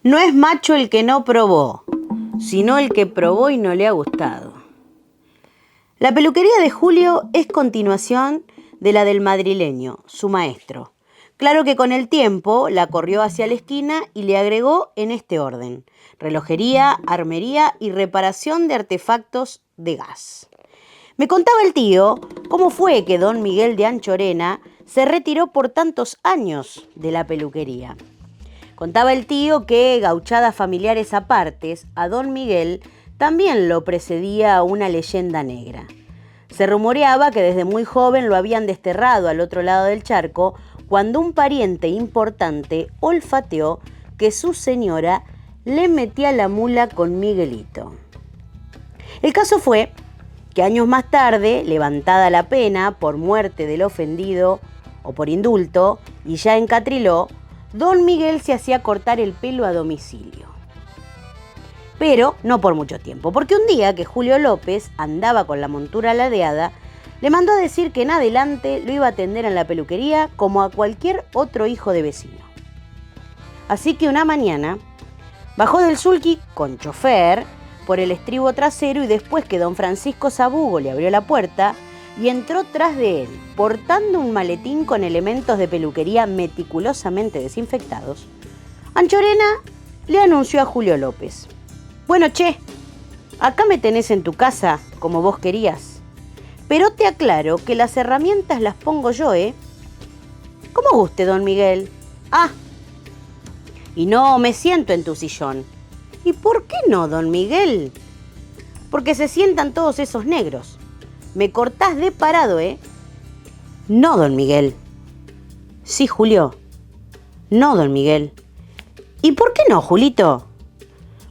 No es macho el que no probó, sino el que probó y no le ha gustado. La peluquería de Julio es continuación de la del madrileño, su maestro. Claro que con el tiempo la corrió hacia la esquina y le agregó en este orden: relojería, armería y reparación de artefactos de gas. Me contaba el tío cómo fue que don Miguel de Anchorena se retiró por tantos años de la peluquería. Contaba el tío que, gauchadas familiares apartes, a don Miguel también lo precedía una leyenda negra. Se rumoreaba que desde muy joven lo habían desterrado al otro lado del charco cuando un pariente importante olfateó que su señora le metía la mula con Miguelito. El caso fue que años más tarde, levantada la pena por muerte del ofendido o por indulto, y ya en Catriló, don Miguel se hacía cortar el pelo a domicilio. Pero no por mucho tiempo, porque un día que Julio López andaba con la montura ladeada, le mandó a decir que en adelante lo iba a atender en la peluquería como a cualquier otro hijo de vecino. Así que una mañana bajó del sulky con chofer por el estribo trasero y después que don Francisco Sabugo le abrió la puerta y entró tras de él, portando un maletín con elementos de peluquería meticulosamente desinfectados, Anchorena le anunció a Julio López: «Bueno, che, acá me tenés en tu casa como vos querías, pero te aclaro que las herramientas las pongo yo, ¿eh? Como guste, don Miguel. Ah, y no me siento en tu sillón». «¿Y por qué no, don Miguel?» «Porque se sientan todos esos negros. Me cortás de parado, ¿eh?» «No, don Miguel». «Sí, Julio». «No, don Miguel». «¿Y por qué no, Julito?»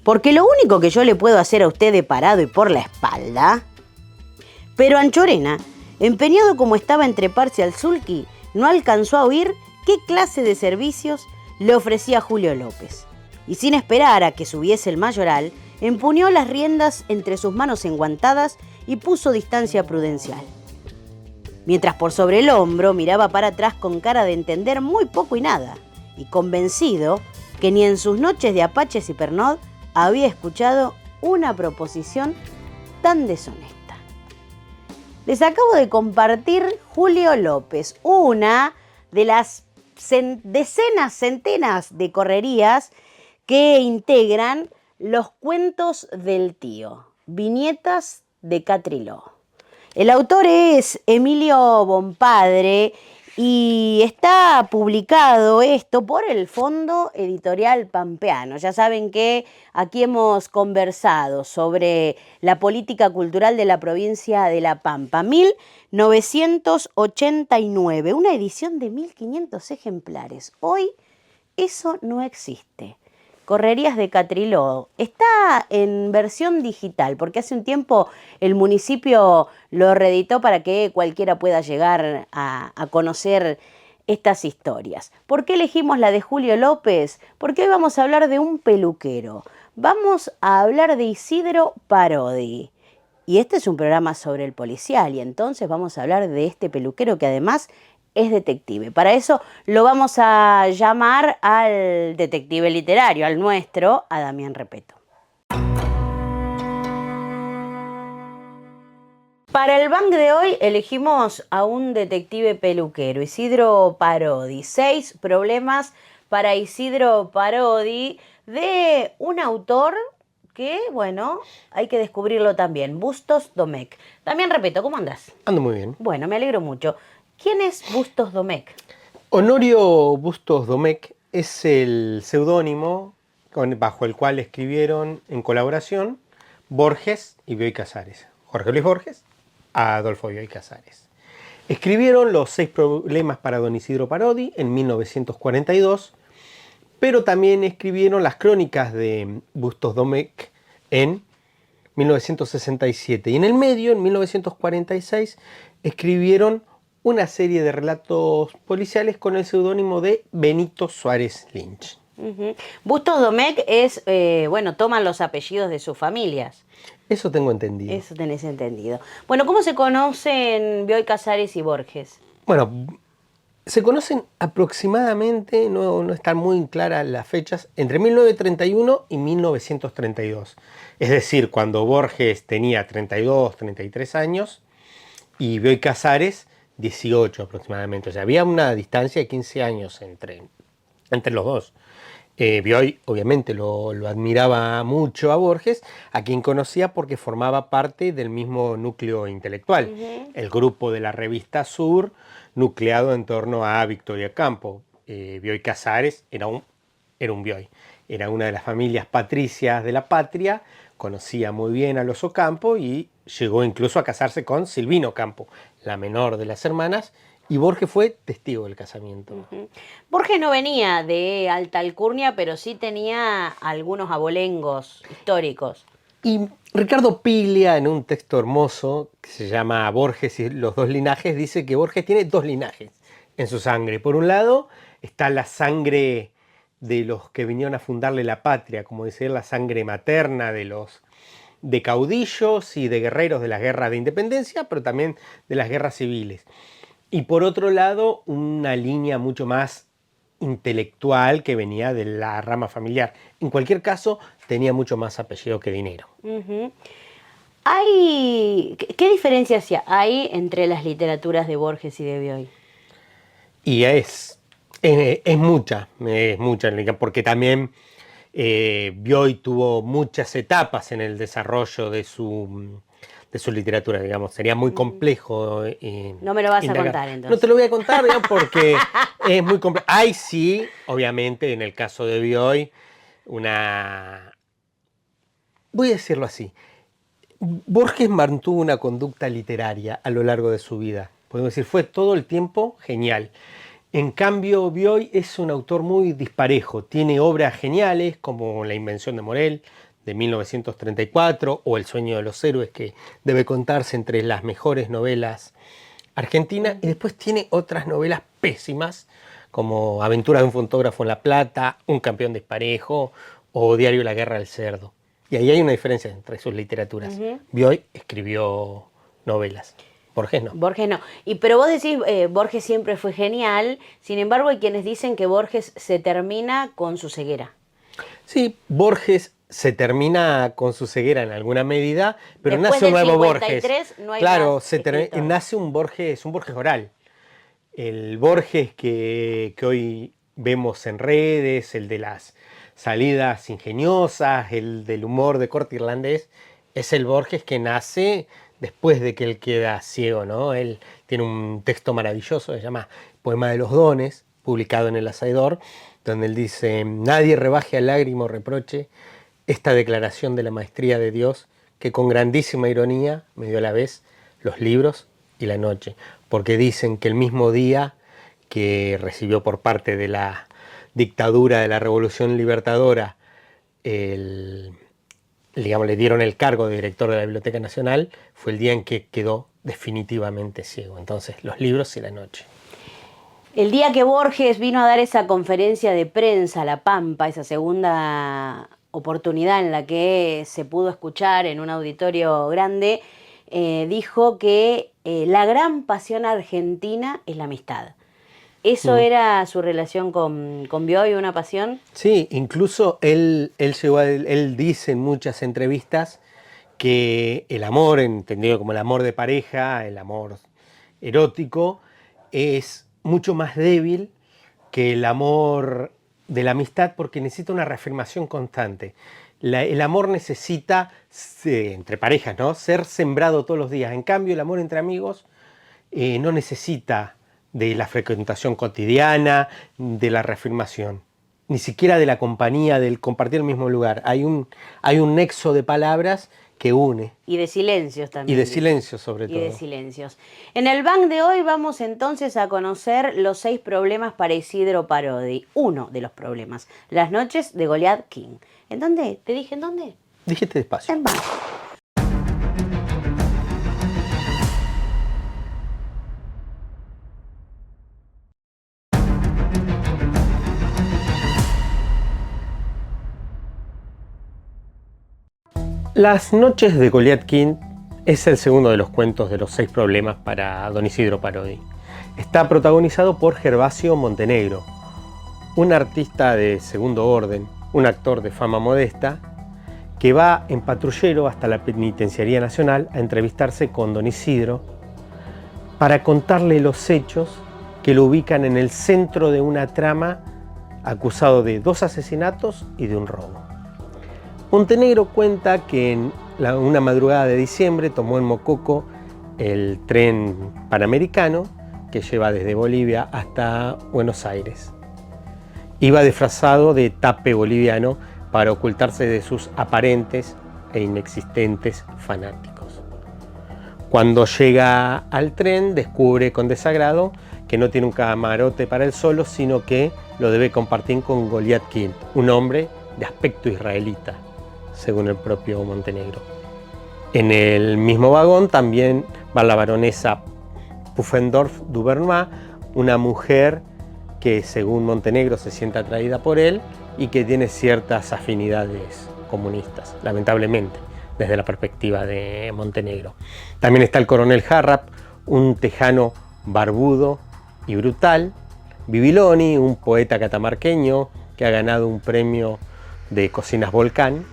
«Porque lo único que yo le puedo hacer a usted de parado y por la espalda». Pero Anchorena, empeñado como estaba en treparse al sulky, no alcanzó a oír qué clase de servicios le ofrecía Julio López. Y sin esperar a que subiese el mayoral, empuñó las riendas entre sus manos enguantadas y puso distancia prudencial. Mientras por sobre el hombro miraba para atrás con cara de entender muy poco y nada, y convencido que ni en sus noches de apaches y Pernod había escuchado una proposición tan deshonesta. Les acabo de compartir Julio López, una de las decenas, centenas de correrías que integran los cuentos del tío, viñetas de Catriló. El autor es Emilio Bonpadre y está publicado esto por el Fondo Editorial Pampeano. Ya saben que aquí hemos conversado sobre la política cultural de la provincia de La Pampa. 1989, una edición de 1500 ejemplares. Hoy eso no existe. Correrías de Catriló. Está en versión digital, porque hace un tiempo el municipio lo reeditó para que cualquiera pueda llegar a conocer estas historias. ¿Por qué elegimos la de Julio López? Porque hoy vamos a hablar de un peluquero. Vamos a hablar de Isidro Parodi. Y este es un programa sobre el policial, y entonces vamos a hablar de este peluquero que además es detective. Para eso lo vamos a llamar al detective literario, al nuestro, a Damián Repetto. Para el Bang de hoy elegimos a un detective peluquero, Isidro Parodi. 6 problemas para Isidro Parodi, de un autor que, bueno, hay que descubrirlo también, Bustos Domecq. Damián Repetto, ¿cómo andás? Ando muy bien. Bueno, me alegro mucho. ¿Quién es Bustos Domecq? Honorio Bustos Domecq es el seudónimo bajo el cual escribieron en colaboración Borges y Bioy Casares. Jorge Luis Borges, Adolfo Bioy Casares. Escribieron los 6 problemas para don Isidro Parodi en 1942, pero también escribieron las crónicas de Bustos Domecq en 1967. Y en el medio, en 1946, escribieron una serie de relatos policiales con el seudónimo de Benito Suárez Lynch. Bustos Domecq es, toman los apellidos de sus familias. Eso tengo entendido. Eso tenés entendido. Bueno, ¿cómo se conocen Bioy Casares y Borges? Bueno, Se conocen aproximadamente, no están muy claras las fechas, entre 1931 y 1932. Es decir, cuando Borges tenía 32, 33 años y Bioy Casares 18 aproximadamente. O sea, había una distancia de 15 años entre los dos. Bioy obviamente lo admiraba mucho a Borges, a quien conocía porque formaba parte del mismo núcleo intelectual, el grupo de la revista Sur, nucleado en torno a Victoria Campo. Bioy Casares era un Bioy, era una de las familias patricias de la patria, conocía muy bien a los Ocampo y llegó incluso a casarse con Silvina Campo, la menor de las hermanas, y Borges fue testigo del casamiento. Borges no venía de alta alcurnia, pero sí tenía algunos abolengos históricos. Y Ricardo Piglia, en un texto hermoso que se llama Borges y los dos linajes, dice que Borges tiene dos linajes en su sangre. Por un lado está la sangre de los que vinieron a fundarle la patria, como decir, la sangre materna de caudillos y de guerreros de las guerras de independencia, pero también de las guerras civiles. Y por otro lado, una línea mucho más intelectual que venía de la rama familiar. En cualquier caso, tenía mucho más apellido que dinero. ¿Qué diferencias hay entre las literaturas de Borges y de Bioy? Y es mucha, porque también Bioy tuvo muchas etapas en el desarrollo de su literatura, digamos. Sería muy complejo. No me lo vas a contar, entonces. No te lo voy a contar, digamos, porque es muy complejo. Hay sí, obviamente, en el caso de Bioy, voy a decirlo así. Borges mantuvo una conducta literaria a lo largo de su vida. Podemos decir, fue todo el tiempo genial. En cambio, Bioy es un autor muy disparejo. Tiene obras geniales como La invención de Morel, de 1934, o El sueño de los héroes, que debe contarse entre las mejores novelas argentinas, y después tiene otras novelas pésimas, como Aventuras de un fotógrafo en La Plata, Un campeón disparejo, o Diario La guerra del cerdo. Y ahí hay una diferencia entre sus literaturas. Bioy escribió novelas. Borges no. Borges no. Pero vos decís, Borges siempre fue genial, sin embargo hay quienes dicen que Borges se termina con su ceguera. Sí, Borges se termina con su ceguera en alguna medida, pero después nace un nuevo 53, Borges. No hay claro, más nace un Borges oral. El Borges que hoy vemos en redes, el de las salidas ingeniosas, el del humor de corte irlandés, es el Borges que nace después de que él queda ciego, ¿no? Él tiene un texto maravilloso, se llama Poema de los Dones, publicado en El Hacedor, donde él dice: nadie rebaje a lágrima o reproche esta declaración de la maestría de Dios, que con grandísima ironía me dio a la vez los libros y la noche, porque dicen que el mismo día que recibió por parte de la dictadura de la Revolución Libertadora, le dieron el cargo de director de la Biblioteca Nacional, fue el día en que quedó definitivamente ciego. Entonces, los libros y la noche. El día que Borges vino a dar esa conferencia de prensa a La Pampa, esa segunda oportunidad en la que se pudo escuchar en un auditorio grande, dijo que la gran pasión argentina es la amistad. ¿Eso era su relación con Bioy, una pasión? Sí, incluso él dice en muchas entrevistas que el amor, entendido como el amor de pareja, el amor erótico, es mucho más débil que el amor de la amistad, porque necesita una reafirmación constante. El amor necesita, entre parejas, ¿no?, ser sembrado todos los días. En cambio, el amor entre amigos no necesita de la frecuentación cotidiana, de la reafirmación, ni siquiera de la compañía, del compartir el mismo lugar. Hay un nexo de palabras que une. Y de silencios también. Y de silencios, sobre todo. Y de silencios. En el Bang de hoy vamos entonces a conocer los 6 problemas para Isidro Parodi. Uno de los problemas, las noches de Goliath King. ¿En dónde? ¿Te dije en dónde? Dijiste despacio. En Bang. Las noches de Goliath King es el segundo de los cuentos de los 6 problemas para don Isidro Parodi. Está protagonizado por Gervasio Montenegro, un artista de segundo orden, un actor de fama modesta, que va en patrullero hasta la Penitenciaría Nacional a entrevistarse con don Isidro para contarle los hechos que lo ubican en el centro de una trama, acusado de 2 asesinatos y de un robo. Montenegro cuenta que en una madrugada de diciembre tomó en Mococo el tren panamericano que lleva desde Bolivia hasta Buenos Aires. Iba disfrazado de tape boliviano para ocultarse de sus aparentes e inexistentes fanáticos. Cuando llega al tren, descubre con desagrado que no tiene un camarote para él solo, sino que lo debe compartir con Goliat King, un hombre de aspecto israelita, según el propio Montenegro. En el mismo vagón también va la baronesa Pufendorf-Duvernois, una mujer que, según Montenegro, se siente atraída por él y que tiene ciertas afinidades comunistas, lamentablemente, desde la perspectiva de Montenegro. También está el coronel Harrap, un tejano barbudo y brutal, Bibiloni, un poeta catamarqueño que ha ganado un premio de Cocinas Volcán,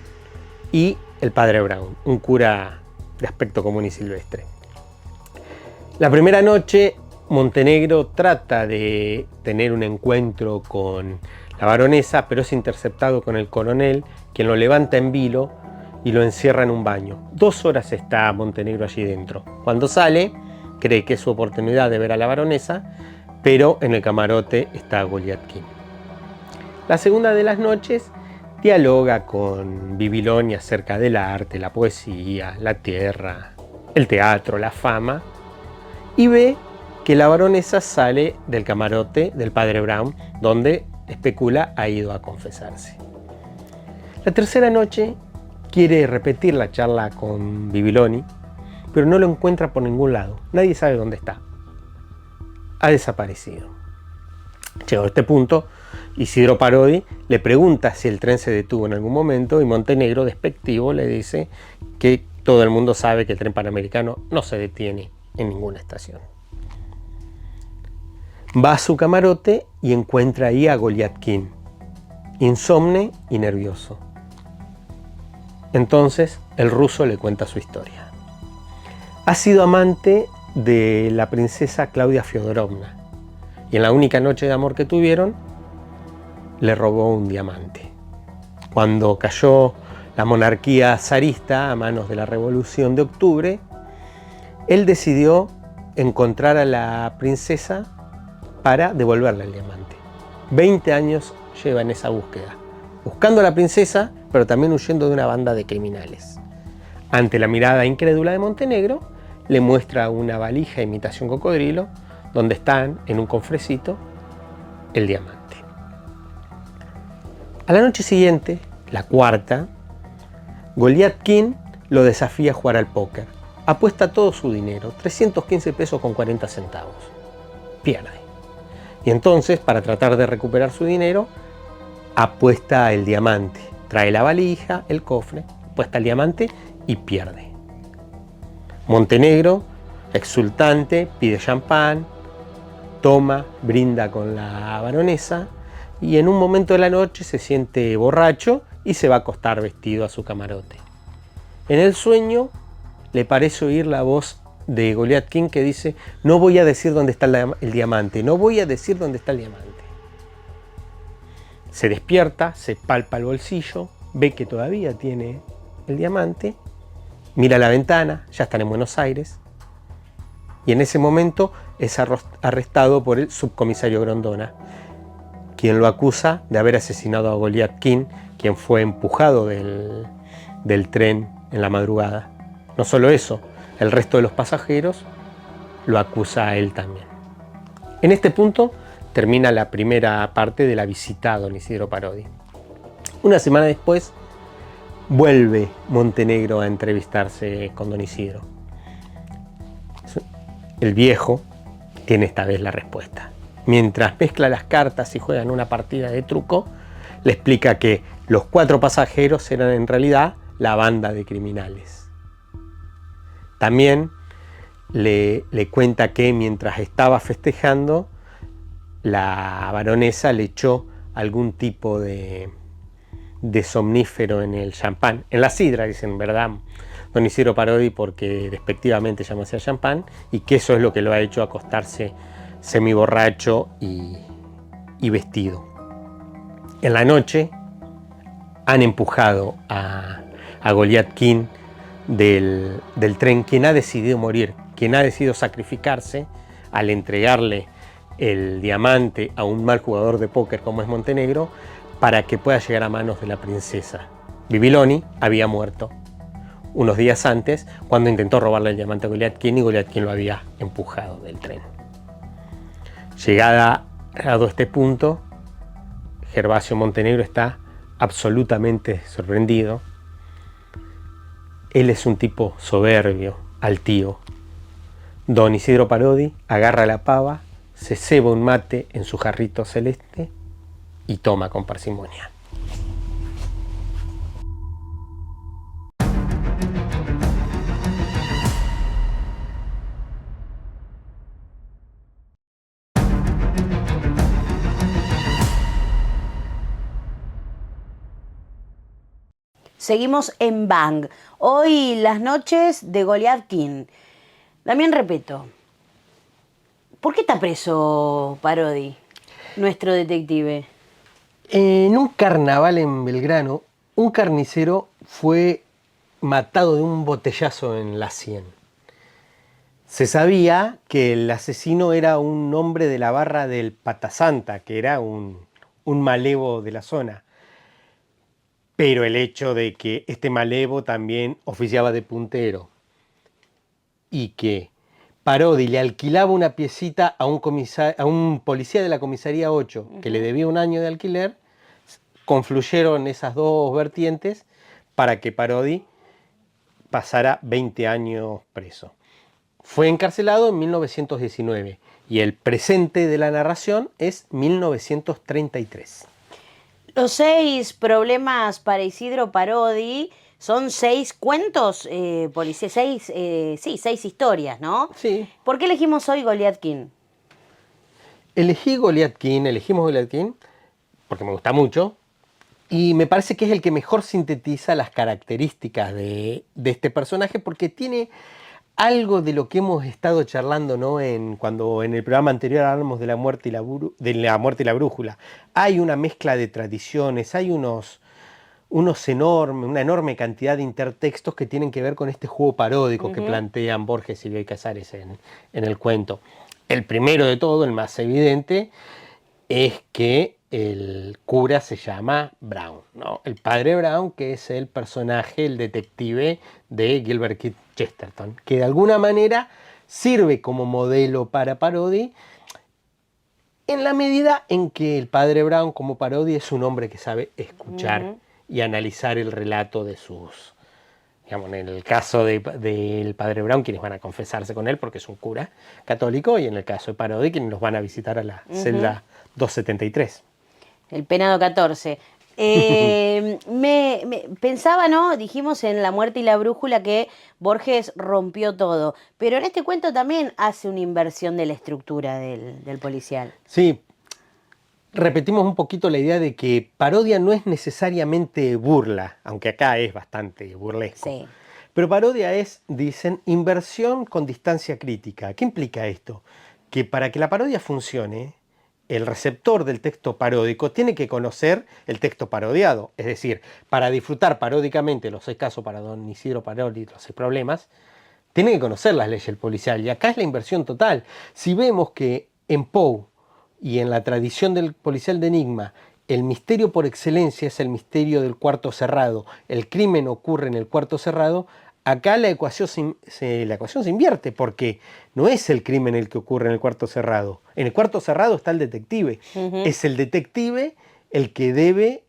y el padre Brown, un cura de aspecto común y silvestre. La primera noche, Montenegro trata de tener un encuentro con la baronesa, pero es interceptado con el coronel, quien lo levanta en vilo y lo encierra en un baño. 2 horas está Montenegro allí dentro. Cuando sale, cree que es su oportunidad de ver a la baronesa, pero en el camarote está Goliat King. La segunda de las noches dialoga con Bibiloni acerca del arte, la poesía, la tierra, el teatro, la fama, y ve que la baronesa sale del camarote del padre Brown, donde especula ha ido a confesarse. La tercera noche quiere repetir la charla con Bibiloni, pero no lo encuentra por ningún lado. Nadie sabe dónde está. Ha desaparecido. Llegado a este punto, Isidro Parodi le pregunta si el tren se detuvo en algún momento y Montenegro, despectivo, le dice que todo el mundo sabe que el tren panamericano no se detiene en ninguna estación. Va a su camarote y encuentra ahí a Goliat King, insomne y nervioso. Entonces el ruso le cuenta su historia. Ha sido amante de la princesa Claudia Fyodorovna y en la única noche de amor que tuvieron le robó un diamante. Cuando cayó la monarquía zarista a manos de la Revolución de Octubre, él decidió encontrar a la princesa para devolverle el diamante. 20 años lleva en esa búsqueda, buscando a la princesa, pero también huyendo de una banda de criminales. Ante la mirada incrédula de Montenegro, le muestra una valija imitación cocodrilo, donde están, en un cofrecito, el diamante. A la noche siguiente, la cuarta, Goliat King lo desafía a jugar al póker. Apuesta todo su dinero, 315 pesos con 40 centavos. Pierde. Y entonces, para tratar de recuperar su dinero, apuesta el diamante. Trae la valija, el cofre, apuesta el diamante y pierde. Montenegro, exultante, pide champán, toma, brinda con la baronesa y en un momento de la noche se siente borracho y se va a acostar vestido a su camarote. En el sueño le parece oír la voz de Goliat King que dice: no voy a decir dónde está el diamante, no voy a decir dónde está el diamante. Se despierta, se palpa el bolsillo, ve que todavía tiene el diamante, mira la ventana, ya están en Buenos Aires, y en ese momento es arrestado por el subcomisario Grondona, quien lo acusa de haber asesinado a Goliat King, quien fue empujado del tren en la madrugada. No solo eso, el resto de los pasajeros lo acusa a él también. En este punto termina la primera parte de la visita a don Isidro Parodi. Una semana después vuelve Montenegro a entrevistarse con don Isidro. El viejo tiene esta vez la respuesta. Mientras mezcla las cartas y juegan una partida de truco, le explica que los 4 pasajeros eran en realidad la banda de criminales. También le cuenta que mientras estaba festejando, la baronesa le echó algún tipo de somnífero en el champán, en la sidra, dicen, ¿verdad? Don Isidro Parodi, porque despectivamente llama así al champán, y que eso es lo que lo ha hecho acostarse semiborracho y vestido. En la noche han empujado a Goliat King del tren, quien ha decidido morir, quien ha decidido sacrificarse al entregarle el diamante a un mal jugador de póker como es Montenegro, para que pueda llegar a manos de la princesa. Bibiloni había muerto unos días antes cuando intentó robarle el diamante a Goliat King, y Goliat King lo había empujado del tren. Llegado este punto, Gervasio Montenegro está absolutamente sorprendido. Él es un tipo soberbio, altío. Don Isidro Parodi agarra la pava, se ceba un mate en su jarrito celeste y toma con parsimonia. Seguimos en Bang. Hoy las noches de Goliat King. Damián Repetto, ¿por qué está preso Parodi, nuestro detective? En un carnaval en Belgrano, un carnicero fue matado de un botellazo en la sien. Se sabía que el asesino era un hombre de la barra del Patasanta, que era un malevo de la zona. Pero el hecho de que este malevo también oficiaba de puntero y que Parodi le alquilaba una piecita a un policía de la comisaría 8 que le debía un año de alquiler, confluyeron esas dos vertientes para que Parodi pasara 20 años preso. Fue encarcelado en 1919 y el presente de la narración es 1933. Los 6 problemas para Isidro Parodi son 6 cuentos, 6 historias, ¿no? Sí. ¿Por qué elegimos hoy Goliat King? Elegimos Goliat King porque me gusta mucho y me parece que es el que mejor sintetiza las características de este personaje, porque tiene algo de lo que hemos estado charlando, ¿no? Cuando en el programa anterior hablamos de la muerte y la brújula. Hay una mezcla de tradiciones, hay una enorme cantidad de intertextos que tienen que ver con este juego paródico que plantean Borges y Bioy Casares en el cuento. El primero de todo, el más evidente, es que el cura se llama Brown, ¿no? El padre Brown, que es el personaje, el detective de Gilbert Keith Chesterton, que de alguna manera sirve como modelo para Parodi, en la medida en que el padre Brown, como Parodi, es un hombre que sabe escuchar y analizar el relato de sus... Digamos, en el caso del padre Brown, quienes van a confesarse con él porque es un cura católico, y en el caso de Parodi, quienes los van a visitar a la celda 273. El penado 14. Pensaba, ¿no? Dijimos en La muerte y la brújula que Borges rompió todo, pero en este cuento también hace una inversión de la estructura del policial. Sí, repetimos un poquito la idea de que parodia no es necesariamente burla, aunque acá es bastante burlesco. Sí. Pero parodia es, dicen, inversión con distancia crítica. ¿Qué implica esto? Que para que la parodia funcione, el receptor del texto paródico tiene que conocer el texto parodiado. Es decir, para disfrutar paródicamente los 6 casos para don Isidro Parodi, los 6 problemas, tiene que conocer las leyes del policial. Y acá es la inversión total. Si vemos que en Poe y en la tradición del policial de enigma, el misterio por excelencia es el misterio del cuarto cerrado, el crimen ocurre en el cuarto cerrado, acá la ecuación se invierte, porque no es el crimen el que ocurre en el cuarto cerrado. En el cuarto cerrado está el detective. Es el detective el que debe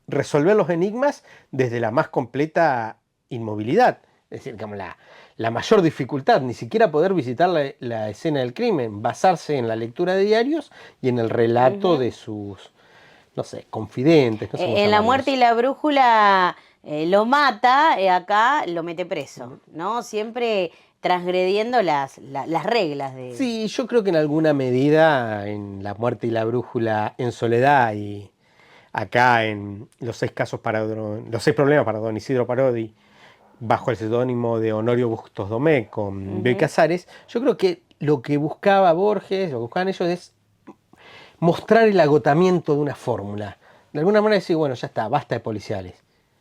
resolver los enigmas desde la más completa inmovilidad. Es decir, como la mayor dificultad, ni siquiera poder visitar la escena del crimen, basarse en la lectura de diarios y en el relato de sus, no sé, confidentes. No sé cómo en La llamarlos. muerte y la brújula lo mata, acá lo mete preso, ¿no? Siempre transgrediendo las reglas de... Sí, yo creo que en alguna medida en La muerte y la brújula, en Soledad y acá en Los seis problemas para don Isidro Parodi, bajo el seudónimo de Honorio Bustos Domecq con Bioy Casares, yo creo que lo que buscaba Borges, lo que buscaban ellos es mostrar el agotamiento de una fórmula. De alguna manera decir, bueno, ya está, basta de policiales,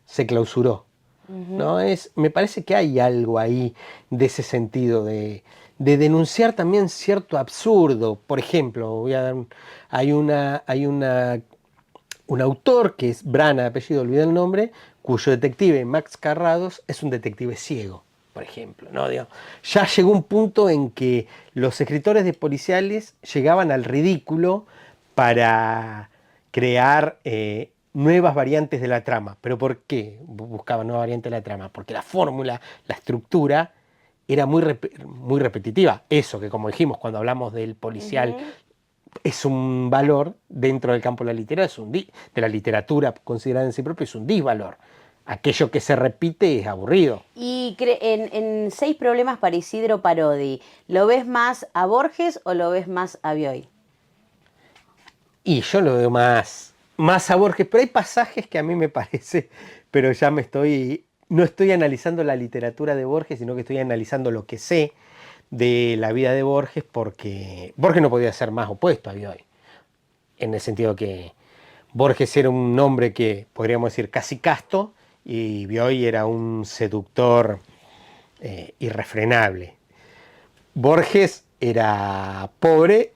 se clausuró. ¿No? Me parece que hay algo ahí de ese sentido, de denunciar también cierto absurdo. Por ejemplo, hay un autor que es Brana, de apellido, olvidé el nombre, cuyo detective, Max Carrados, es un detective ciego, por ejemplo, ¿no? Digo, ya llegó un punto en que los escritores de policiales llegaban al ridículo para crear nuevas variantes de la trama. ¿Pero por qué buscaban nuevas variantes de la trama? Porque la fórmula, la estructura, era muy repetitiva. Eso que, como dijimos cuando hablamos del policial, es un valor dentro del campo de la literatura, de la literatura considerada en sí propia, es un disvalor. Aquello que se repite es aburrido. Y en Seis problemas para Isidro Parodi, ¿lo ves más a Borges o lo ves más a Bioy? Y yo lo veo más a Borges, pero hay pasajes que a mí me parece, pero ya no estoy analizando la literatura de Borges, sino que estoy analizando lo que sé de la vida de Borges, porque Borges no podía ser más opuesto a Bioy, en el sentido que Borges era un hombre que, podríamos decir, casi casto, y Bioy era un seductor irrefrenable. Borges era pobre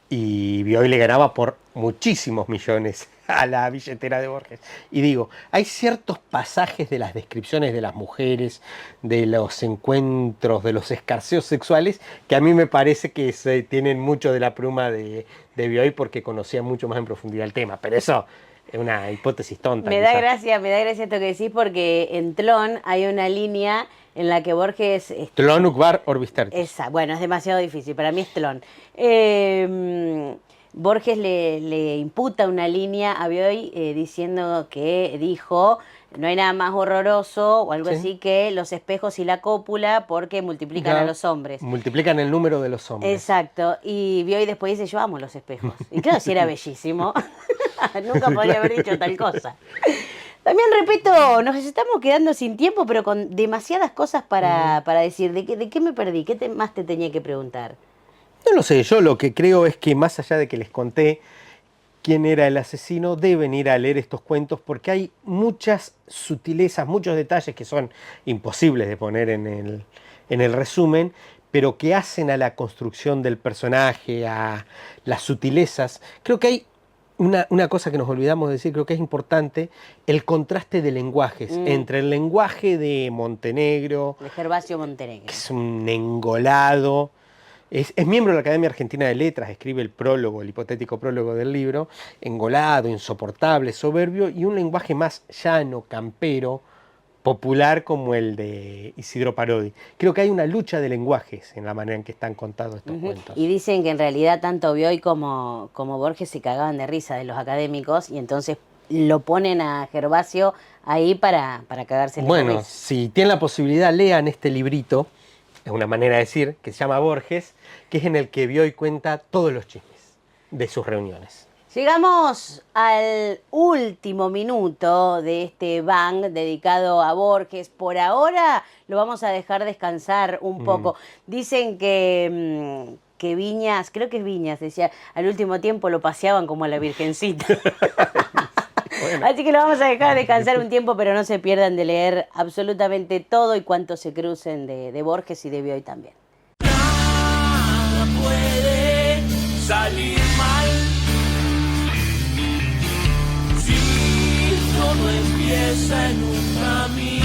y Bioy le ganaba por muchísimos millones a la billetera de Borges. Y digo, hay ciertos pasajes de las descripciones de las mujeres, de los encuentros, de los escarceos sexuales, que a mí me parece que tienen mucho de la pluma de Bioy, porque conocía mucho más en profundidad el tema. Pero eso es una hipótesis tonta. Me da gracia esto que decís, porque en Tlón hay una línea en la que Borges... Tlón Ukbar Orbistertis. Bueno, es demasiado difícil, para mí es Tlón. Borges le imputa una línea a Bioy diciendo que dijo: no hay nada más horroroso o algo así que los espejos y la cópula, porque multiplican a los hombres. Multiplican el número de los hombres. Exacto. Y Bioy después dice: yo amo los espejos. Y claro, si era bellísimo, nunca podría haber dicho tal cosa. También repito, nos estamos quedando sin tiempo, pero con demasiadas cosas para decir. ¿De qué me perdí? ¿Qué más te tenía que preguntar? No lo sé, yo lo que creo es que, más allá de que les conté quién era el asesino, deben ir a leer estos cuentos, porque hay muchas sutilezas, muchos detalles que son imposibles de poner en el resumen, pero que hacen a la construcción del personaje, a las sutilezas. Creo que hay una cosa que nos olvidamos de decir, creo que es importante, el contraste de lenguajes, entre el lenguaje de Montenegro, de Gervasio Montenegro, que es un engolado. Es miembro de la Academia Argentina de Letras, escribe el prólogo, el hipotético prólogo del libro, engolado, insoportable, soberbio, y un lenguaje más llano, campero, popular, como el de Isidro Parodi. Creo que hay una lucha de lenguajes en la manera en que están contados estos cuentos. Y dicen que en realidad tanto Bioy como Borges se cagaban de risa de los académicos, y entonces lo ponen a Gervasio ahí para cagarse en la cabeza. Bueno, si tienen la posibilidad, lean este librito. Es una manera de decir, que se llama Borges, que es en el que Bioy cuenta todos los chismes de sus reuniones. Llegamos al último minuto de este bang dedicado a Borges. Por ahora lo vamos a dejar descansar un poco. Dicen que Viñas, creo que es Viñas, decía, al último tiempo lo paseaban como a la Virgencita. Bueno. Así que lo vamos a dejar descansar un tiempo, pero no se pierdan de leer absolutamente todo y cuanto se crucen de Borges y de Bioy también. Nada puede salir mal si todo empieza en un camino.